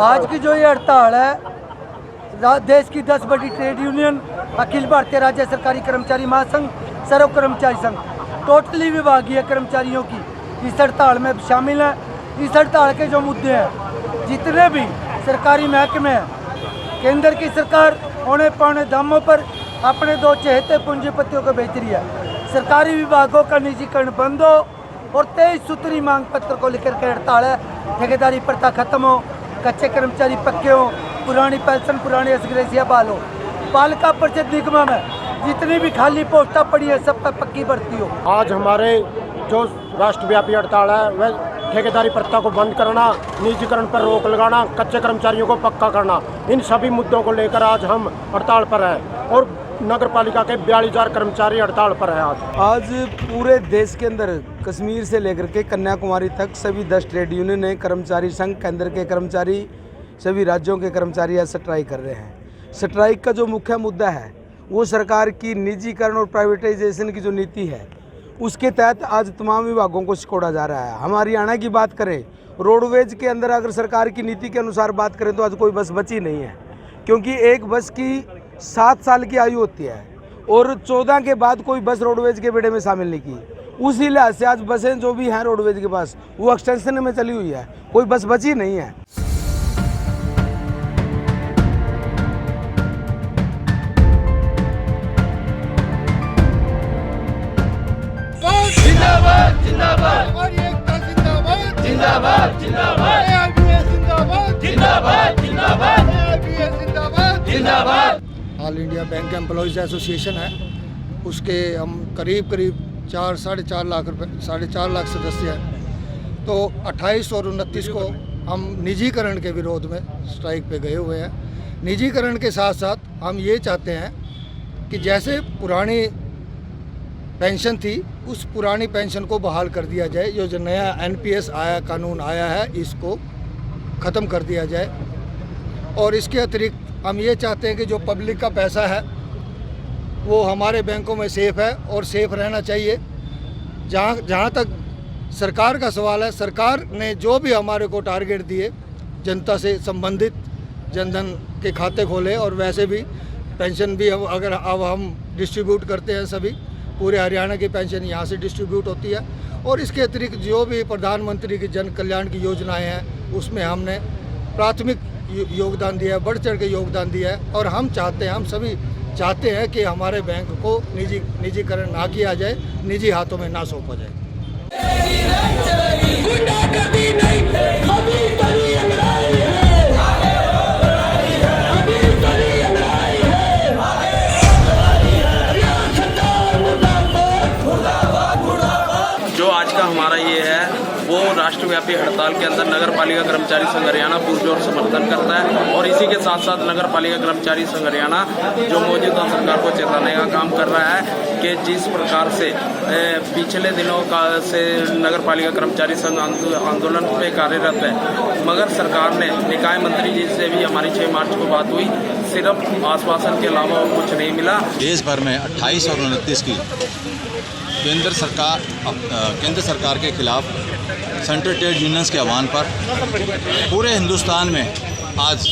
आज की जो ये हड़ताल है, देश की 10 बड़ी ट्रेड यूनियन, अखिल भारतीय राज्य सरकारी कर्मचारी महासंघ, सर्व कर्मचारी संघ, टोटली विभागीय कर्मचारियों की इस हड़ताल में शामिल है। इस हड़ताल के जो मुद्दे हैं, जितने भी सरकारी महकमे हैं, केंद्र की सरकार औने पौने दामों पर अपने 2 चहेते पूंजीपतियों को बेच रही है। सरकारी विभागों का निजीकरण बंद हो और 23 सूत्री मांग पत्र को लेकर के हड़ताल है। ठेकेदारी प्रथा खत्म हो, कच्चे कर्मचारी पक्के हो, पुरानी पेंशन पुरानी असग्रेसिया बहाल हो, पालिका परिषद निगम में जितनी भी खाली पोस्टें पड़ी है सब पर पक्की भर्ती हो। आज हमारे जो राष्ट्रव्यापी हड़ताल है वह ठेकेदारी प्रथा को बंद करना, निजीकरण पर रोक लगाना, कच्चे कर्मचारियों को पक्का करना, इन सभी मुद्दों को लेकर आज हम हड़ताल पर हैं और नगर पालिका के 42,000 कर्मचारी हड़ताल पर हैं। आज पूरे देश के अंदर कश्मीर से लेकर के कन्याकुमारी तक सभी 10 ट्रेड यूनियन कर्मचारी संघ, केंद्र के कर्मचारी, सभी राज्यों के कर्मचारी आज स्ट्राइक कर रहे हैं। स्ट्राइक का जो मुख्य मुद्दा है वो सरकार की निजीकरण और प्राइवेटाइजेशन की जो नीति है उसके तहत आज तमाम विभागों को सिकोड़ा जा रहा है। हम हरियाणा की बात करें, रोडवेज के अंदर अगर सरकार की नीति के अनुसार बात करें तो आज कोई बस बची नहीं है, क्योंकि एक बस की 7 साल की आयु होती है और 14 के बाद कोई बस रोडवेज के बेड़े में शामिल नहीं की। उसी लिहाज से आज बसें जो भी हैं रोडवेज के पास वो एक्सटेंशन में चली हुई है, कोई बस बची नहीं है। जिंदाबाद जिंदाबाद हमारी एकता जिंदाबाद जिंदाबाद जिंदाबाद AIBS जिंदाबाद जिंदाबाद जिंदाबाद AIBS जिंदाबाद जिंदाबाद। All India bank employees association है, उसके हम करीब 4-4.5 लाख रुपए 4.5 लाख सदस्य हैं। तो 28 और 29 को हम निजीकरण के विरोध में स्ट्राइक पे गए हुए हैं। निजीकरण के साथ साथ हम ये चाहते हैं कि जैसे पुरानी पेंशन थी उस पुरानी पेंशन को बहाल कर दिया जाए। जो नया NPS आया, कानून आया है, इसको ख़त्म कर दिया जाए। और इसके अतिरिक्त हम ये चाहते हैं कि जो पब्लिक का पैसा है वो हमारे बैंकों में सेफ़ है और सेफ़ रहना चाहिए। जहाँ तक सरकार का सवाल है, सरकार ने जो भी हमारे को टारगेट दिए जनता से संबंधित, जनधन के खाते खोले और वैसे भी पेंशन भी अगर अब हम डिस्ट्रीब्यूट करते हैं, सभी पूरे हरियाणा की पेंशन यहाँ से डिस्ट्रीब्यूट होती है। और इसके अतिरिक्त जो भी प्रधानमंत्री की जन कल्याण की योजनाएं हैं उसमें हमने प्राथमिक योगदान दिया है, बढ़ चढ़ के योगदान दिया है। और हम सभी चाहते हैं कि हमारे बैंक को निजीकरण ना किया जाए, निजी हाथों में ना सौंपा जाए। जो आज का हमारा ये है वो राष्ट्रव्यापी हड़ताल के अंदर नगर पालिका कर्मचारी संघ हरियाणा पुरजोर समर्थन करता है। और इसी के साथ साथ नगर पालिका कर्मचारी संघ हरियाणा जो मौजूदा सरकार को चेताने का काम कर रहा है कि जिस प्रकार से पिछले दिनों से नगर पालिका कर्मचारी संघ आंदोलन पे कार्यरत है, मगर सरकार ने निकाय मंत्री जी से भी हमारी 6 मार्च को बात हुई, सिर्फ आश्वासन के अलावा और कुछ नहीं मिला। देश भर में 28 और 29 की केंद्र सरकार के खिलाफ सेंट्रल ट्रेड यूनियंस के आह्वान पर पूरे हिंदुस्तान में आज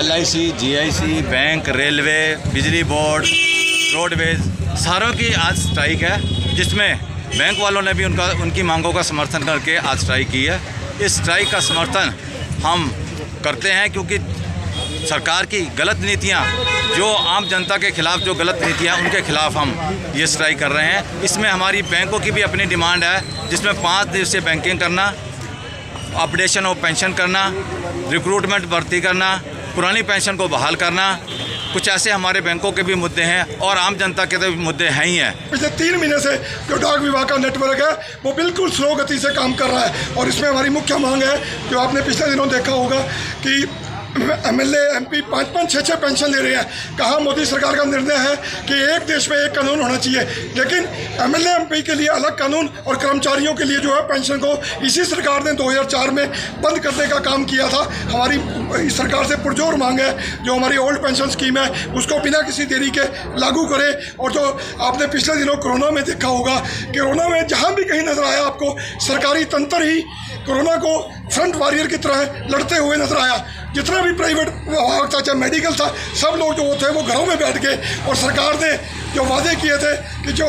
LIC, GIC, बैंक, रेलवे, बिजली बोर्ड, रोडवेज सारों की आज स्ट्राइक है, जिसमें बैंक वालों ने भी उनकी मांगों का समर्थन करके आज स्ट्राइक की है। इस स्ट्राइक का समर्थन हम करते हैं क्योंकि सरकार की गलत नीतियां, जो आम जनता के खिलाफ जो गलत नीतियां, उनके खिलाफ हम ये स्ट्राइक कर रहे हैं। इसमें हमारी बैंकों की भी अपनी डिमांड है, जिसमें 5 दिवसीय बैंकिंग करना, अपडेशन ऑफ पेंशन करना, रिक्रूटमेंट भर्ती करना, पुरानी पेंशन को बहाल करना, कुछ ऐसे हमारे बैंकों के भी मुद्दे हैं और आम जनता के तो मुद्दे हैं ही हैं। पिछले 3 महीने से जो डाक विभाग का नेटवर्क है वो बिल्कुल स्लो गति से काम कर रहा है और इसमें हमारी मुख्य मांग है, जो आपने पिछले दिनों देखा होगा कि MLA MP 5-5, 6-6 पेंशन ले रहे हैं। कहाँ मोदी सरकार का निर्णय है कि एक देश में एक कानून होना चाहिए, लेकिन MLA MP के लिए अलग कानून और कर्मचारियों के लिए जो है पेंशन को इसी सरकार ने 2004 में बंद करने का काम किया था। हमारी सरकार से पुरजोर मांग है जो हमारी ओल्ड पेंशन स्कीम है उसको बिना किसी देरी के लागू करे। और जो आपने पिछले दिनों कोरोना में देखा होगा, कोरोना में जहाँ भी कहीं नजर आया आपको सरकारी तंत्र ही कोरोना को फ्रंट वॉरियर की तरह लड़ते हुए नजर आया। जितना भी प्राइवेट विभाग था, चाहे मेडिकल था, सब लोग जो थे वो घरों में बैठ गए और सरकार ने जो वादे किए थे कि जो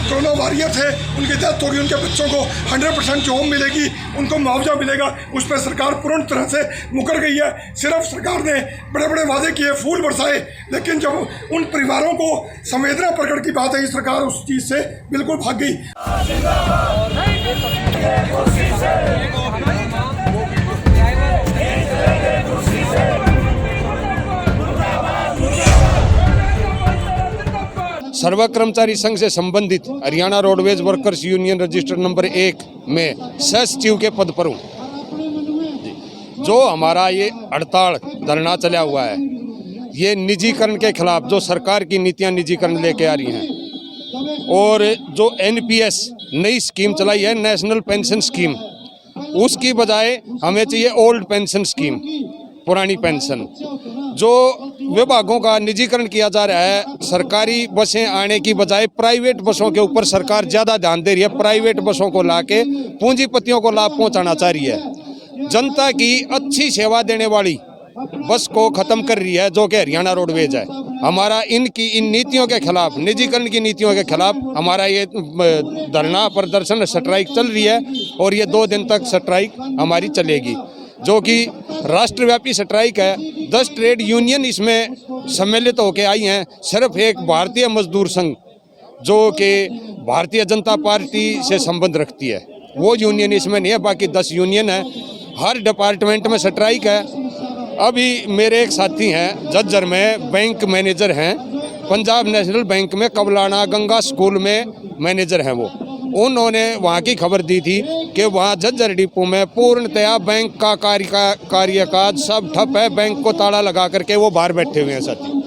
कोरोना वॉरियर थे उनकी डेथ होगी, उनके बच्चों को 100% जॉब मिलेगी, उनको मुआवजा मिलेगा, उस पर सरकार पूर्ण तरह से मुकर गई है। सिर्फ सरकार ने बड़े बड़े वादे किए, फूल बरसाए, लेकिन जब उन परिवारों को संवेदना प्रकट की बात है, सरकार उस चीज़ से बिल्कुल भाग गई। सर्व कर्मचारी संघ से संबंधित Haryana roadways workers union register number 1 में सह सचिव के पद पर हूँ। जो हमारा ये हड़ताल धरना चला हुआ है, ये निजीकरण के खिलाफ, जो सरकार की नीतियां निजीकरण लेके आ रही हैं, और जो NPS नई स्कीम चलाई है, नेशनल पेंशन स्कीम, उसकी बजाय हमें चाहिए ओल्ड पेंशन स्कीम, पुरानी पेंशन। जो विभागों का निजीकरण किया जा रहा है, सरकारी बसें आने की बजाय प्राइवेट बसों के ऊपर सरकार ज़्यादा ध्यान दे रही है, प्राइवेट बसों को लाके पूंजीपतियों को लाभ पहुंचाना चाह रही है। जनता की अच्छी सेवा देने वाली बस को ख़त्म कर रही है, जो कि हरियाणा रोडवेज है। हमारा इन नीतियों के खिलाफ, निजीकरण की नीतियों के खिलाफ हमारा ये धरना प्रदर्शन स्ट्राइक चल रही है, और ये 2 दिन तक स्ट्राइक हमारी चलेगी, जो कि राष्ट्रव्यापी स्ट्राइक है। 10 ट्रेड यूनियन इसमें सम्मिलित होकर आई हैं। सिर्फ एक भारतीय मजदूर संघ, जो कि भारतीय जनता पार्टी से संबंध रखती है, वो यूनियन इसमें नहीं है। बाकी 10 यूनियन है, हर डिपार्टमेंट में स्ट्राइक है। अभी मेरे एक साथी हैं झज्जर में, बैंक मैनेजर हैं, पंजाब नेशनल बैंक में कबलाना गंगा स्कूल में मैनेजर हैं वो। उन्होंने वहाँ की खबर दी थी कि वहाँ झज्जर डिपो में पूर्णतया बैंक का कार्यकाज सब ठप है, बैंक को ताला लगा करके वो बाहर बैठे हुए हैं साथी।